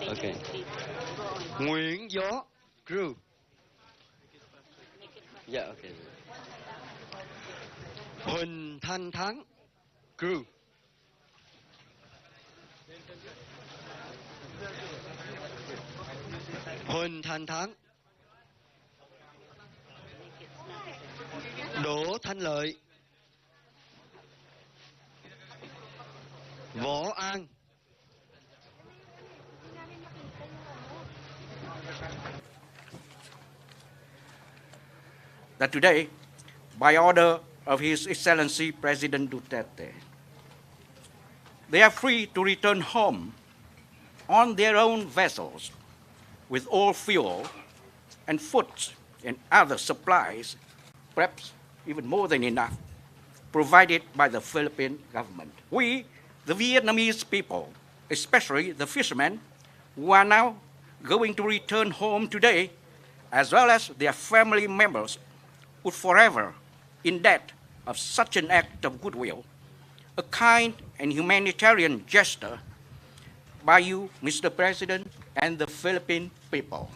Okay. Nguyễn Gió Crew. Yeah, okay. Huỳnh Thanh Thắng Crew. Huỳnh Thanh Thắng. Đỗ Thanh Lợi. Võ An. That today, by order of His Excellency President Duterte, they are free to return home on their own vessels with all fuel and food and other supplies, perhaps even more than enough, provided by the Philippine government. We, the Vietnamese people, especially the fishermen, who are now going to return home today, as well as their family members, would forever in debt of such an act of goodwill, a kind and humanitarian gesture by you, Mr. President, and the Philippine people.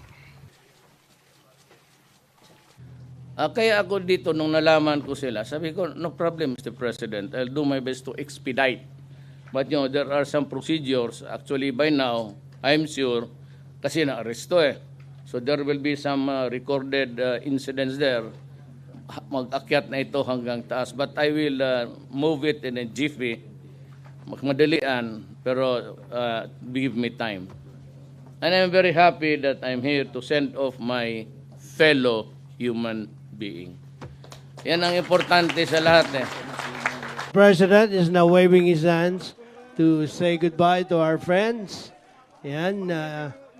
Kaya ako dito, nung nalaman ko sila, sabi ko, no problem, Mr. President. I'll do my best to expedite. But there are some procedures. Actually, by now, I'm sure, kasi na-aresto eh. So there will be some recorded incidents there. Mag-akyat na ito hanggang taas. But I will move it in a jiffy. Magmadalian, pero give me time. And I'm very happy that I'm here to send off my fellow human being. Yan ang importante sa lahat eh. President is now waving his hands to say goodbye to our friends. Yan,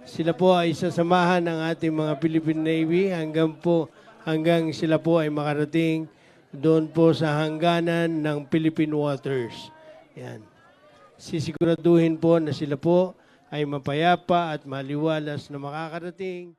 sila po ay sasamahan ng ating mga Philippine Navy hanggang sila po ay makarating doon po sa hangganan ng Philippine waters. Yan. Sisiguraduhin po na sila po ay mapayapa at maliwalas na makakarating